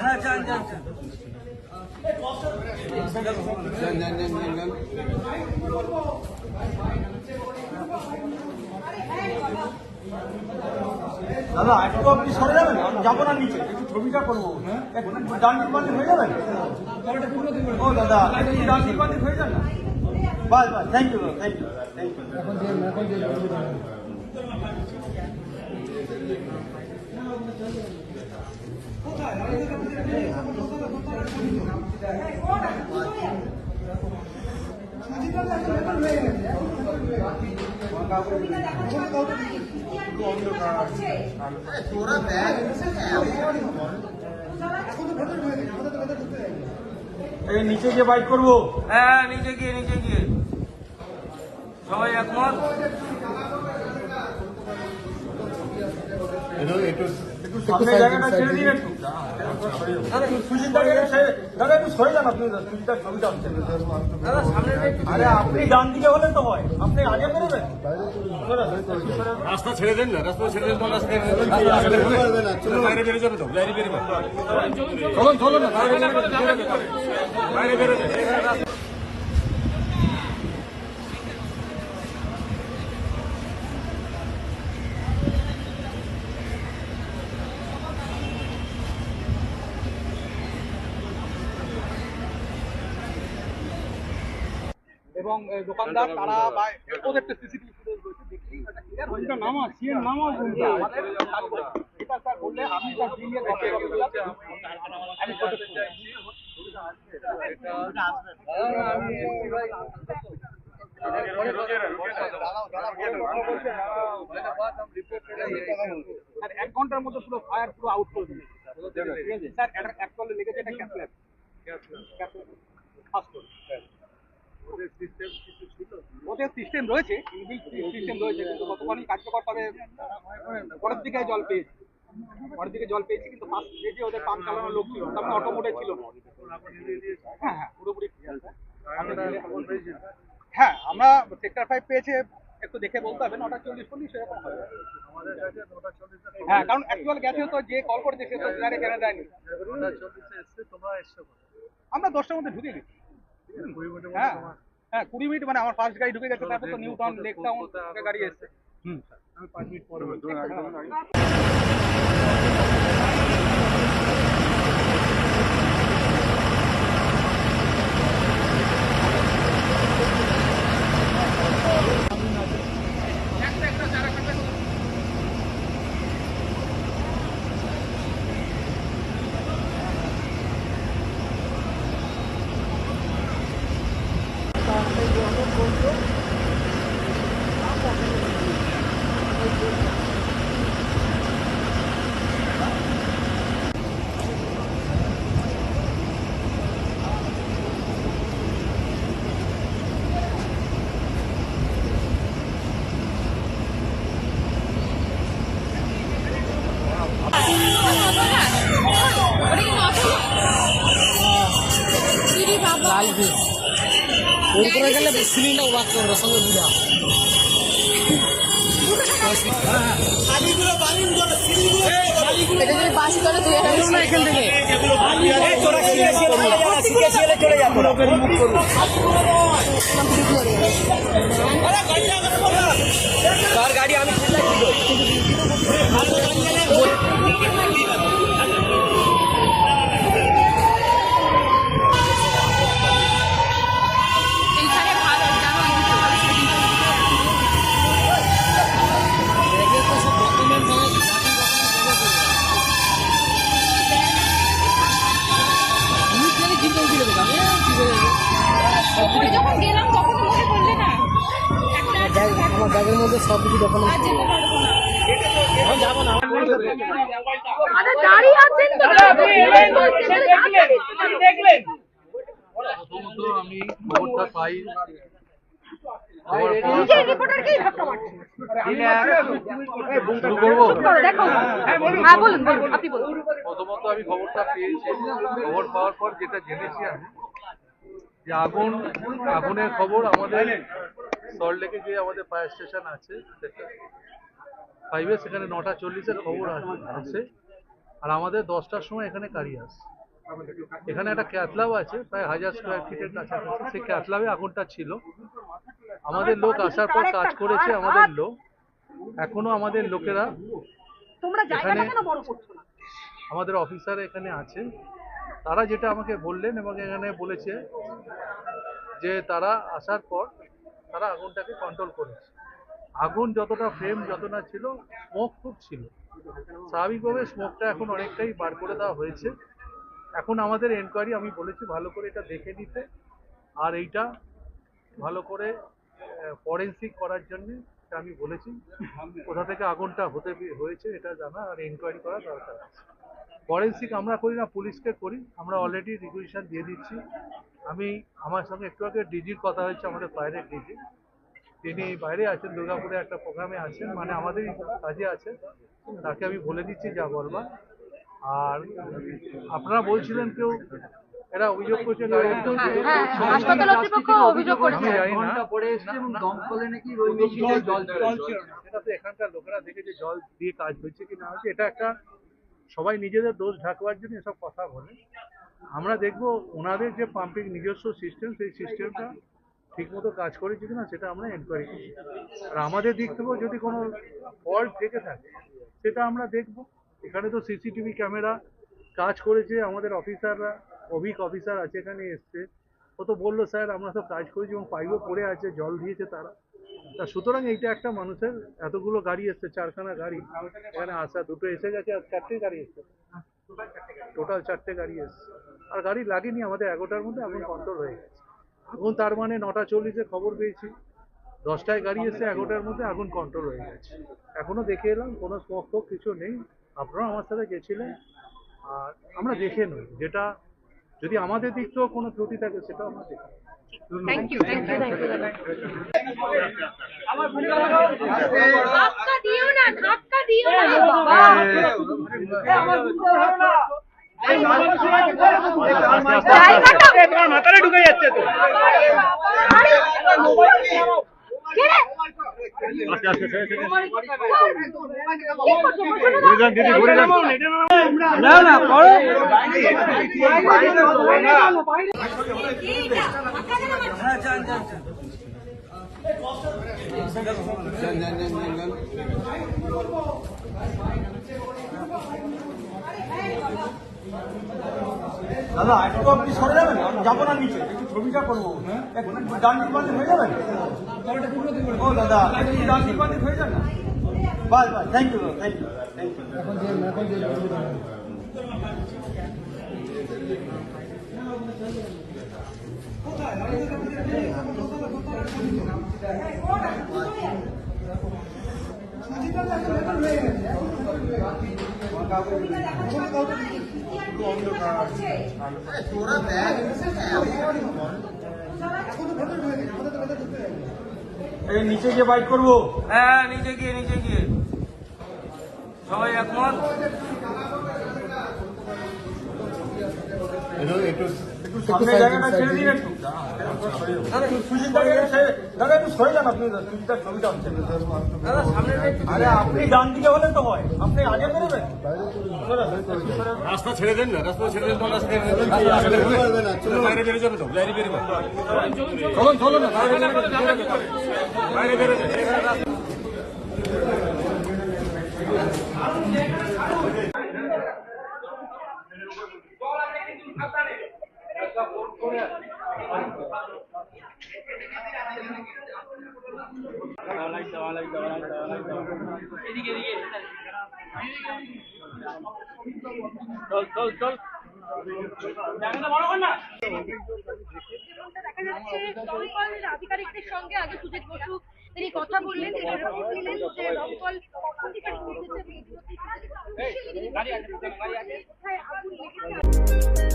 হ্যাঁ যান যান দাদা একটু আপনি সরে যাবেন, আমি যাবো না নিচে, একটু ছবিটা করবো, একটু ডান দিক বাঁ দিক হয়ে যাবেন। ও দাদা একটু ডান দিক বাঁ দিক হয়ে যান না, বাস বাস, thank you thank you thank you. নিচে গিয়ে বাইক করবো। হ্যাঁ নিচে গিয়ে সবাই একমত। একটু সামনে জায়গাটা ছেড়ে দিন, একটু দাদা একটু সরে যান, আপনি ছবিটা হচ্ছে দাদা সামনে। আরে আপনি ডান দিকে হলে তো হয়, আপনি আগে বেরোবেন। রাস্তা ছেড়ে দেন না, রাস্তা ছেড়ে দেন, বাইরে বেরিয়ে যাবে তো, বাইরে বেরোবে। চলুন না, বাইরে বেরোবে। এবং দোকানদার তারা বা ওদের একটা সিসিটিভি ফুটেজ রয়েছে, দেখলেই এটা ক্লিয়ার হয়ে যাবে। আমাদের এটা স্যার বললে আমি স্যার দিয়ে আমি স্যার 1 ঘন্টার মধ্যে পুরো ফায়ার পুরো আউট করে দিয়েছে স্যার। এটা অ্যাকচুয়ালি লেগেছে, এটা ক্যাপল্যাব ফার্স্ট ওদের সিস্টেম রয়েছে, সিস্টেম রয়েছে, কিন্তু কতক্ষণই কার্যকর তবে পরের দিকে জল পেয়েছি, কিন্তু ফার্স্ট স্টেজে ওদের পাম্প চালানোর লোক ছিল, তার মানে অটোমোটে ছিল না। হ্যাঁ হ্যাঁ পুরোপুরি হ্যাঁ, আমরা সেক্টর 5 পেয়েছে, একটু দেখে বলতে হবে 9:40 সেরকম হবে। হ্যাঁ, কারণ অ্যাকচুয়াল গ্যাসে তো যে কল করেছে সে তো সিনারে কেনা দেয়নি। আমরা 10টার মধ্যে ঢুকে গেছি। হ্যাঁ হ্যাঁ 20 মিনিট, মানে আমার ফার্স্ট গাড়ি ঢুকে গেছে, তারপর তো নিউ টাউন লেক টাউন গাড়ি এসছে। আমি 5 মিনিট পরে গেলে সিলিন্ডার ওয়াক করবে সঙ্গে বুঝা এখান থেকে গাড়ি আমি আমার ব্যাগের মধ্যে সব কিছু ডকুমেন্ট আমি খবরটা পাই, প্রথমত আমি খবরটা পেয়েছি, খবর পাওয়ার পর যেটা জেনেছি আমি যে আগুনের খবর আমাদের সল্টলেকে যে আমাদের ফায়ার স্টেশন আছে সেটা 5 সেখানে 9:40 খবর আছে আর আমাদের 10টার সময় এখানে গাড়ি আসে। এখানে একটা ক্যাথলাব আছে প্রায় 1000 স্কোয়ার ফিটের কাছাকাছি, সেই ক্যাথলাবে আগুনটা ছিল। আমাদের লোক আসার পর কাজ করেছে, আমাদের লোক এখনো আমাদের লোকেরা এখানে, আমাদের অফিসার এখানে আছে, তারা যেটা আমাকে বললেন এবং এখানে বলেছে যে তারা আসার পর তারা আগুনটাকে কন্ট্রোল করেছে। আগুন যতটা ফ্লেম যতটা ছিল, স্মোক খুব ছিল। স্বাভাবিকভাবে স্মোকটা এখন অনেকটাই বার করে দেওয়া হয়েছে। এখন আমাদের এনকোয়ারি, আমি বলেছি ভালো করে এটা দেখে নিতে, আর এইটা ভালো করে ফরেন্সিক করার জন্য আমি বলেছি কোথা থেকে আগুনটা হয়েছে এটা জানা আর এনকোয়ারি করা দরকার আছে। ফরেন্সিক আমরা করি না, পুলিশকে করি। আমরা অলরেডি রিকুইজিশন দিয়ে দিচ্ছি। আমার সঙ্গে একটু আগে ডিজির কথা হয়েছে, আমাদের বাইরের ডিজি, তিনি বাইরে আছেন, দুর্গাপুরে একটা প্রোগ্রামে আছেন, মানে আমাদের কাজে আছেন। তাকে আমি বলে দিচ্ছি যা বলবার। আর আপনারা বলছিলেন কেউ এরা অভিযোগ করছে, হাসপাতাল কর্তৃপক্ষ অভিযোগ করেছে সেটা তো এখানকার লোকেরা দেখেছে জল দিয়ে কাজ হয়েছে কি না হয়েছে। এটা একটা সবাই নিজেদের দোষ ঢাকবার জন্য এসব কথা বলে। আমরা দেখবো ওনাদের যে পাম্পিং নিজস্ব সিস্টেম, সেই সিস্টেমটা ঠিকমতো কাজ করেছে কিনা সেটা আমরা এনকোয়ারি করছি। আর আমাদের দিক থেকেও যদি কোনো ফল্ট থেকে থাকে সেটা আমরা দেখব। এখানে তো সিসিটিভি ক্যামেরা কাজ করেছে, আমাদের অফিসাররা, অফিসার আছে এখানে এসছে, ও তো বললো স্যার আমরা তো কাজ করেছি এবং পাইপও পড়ে আছে, জল দিয়েছে তারা। তা সুতরাং এইটা একটা মানুষের, এতগুলো গাড়ি এসছে, 4খানা গাড়ি এখানে আসা, 2টো এসে গেছে আর 4টে গাড়ি এসছে, টোটাল 4টে গাড়ি এসছে। আর গাড়ি লাগেনি, আমাদের 11টার মধ্যে আগুন কন্ট্রোল হয়ে গেছে। আগুন তার মানে 9:40-এ খবর পেয়েছি, 10টায় গাড়ি এসে 11টার মধ্যে আগুন কন্ট্রোল হয়ে গেছে। এখনো দেখে এলাম কোনো স্মোক ফোক কিছু নেই। আপনারা আমার সাথে গেছিলেন, আর আমরা দেখে নই, যেটা যদি আমাদের দিক থেকেও কোনো ত্রুটি থাকে সেটাও আমরা দেখি। থ্যাংক ইউ ধাক্কা দিও না মাথায় ঢুকে যাচ্ছে তো। দাদা একটু আপনি সরে যাবেন, আমি যাবো না নিচে, একটু ছবিটা করবো, একটু ডান দিক বাঁ দিক হয়ে যাবেন। ও দাদা একটু ডান দিক বাঁ দিক হয়ে যান না। বাস বাস, thank you thank you thank you. নিচে গিয়ে বাইক করবো। হ্যাঁ, নিচে গিয়ে সবাই একমত। একটু সামনে জায়গাটা ছেড়ে দিন, একটু দাদা একটু সরে যান, আপনি সুচিতার ছবিটা হচ্ছে। আরে আপনি ডান দিকে হলে তো হয়, আপনি আগে বেরোবেন। রাস্তা ছেড়ে দেন না, রাস্তা ছেড়ে দেন, বাইরে বেরিয়ে যাবে তো, বাইরে বেরোবে। চলুন না, বাইরে বেরোবে। চল দেখা যাচ্ছে দমকলের আধিকারিকদের সঙ্গে আগে সুজিত বসু তিনি কথা বললেন, তিনি রিপোর্ট দিলেন যে দমকল আধিকারিক কোথায় আগুন লেগেছে।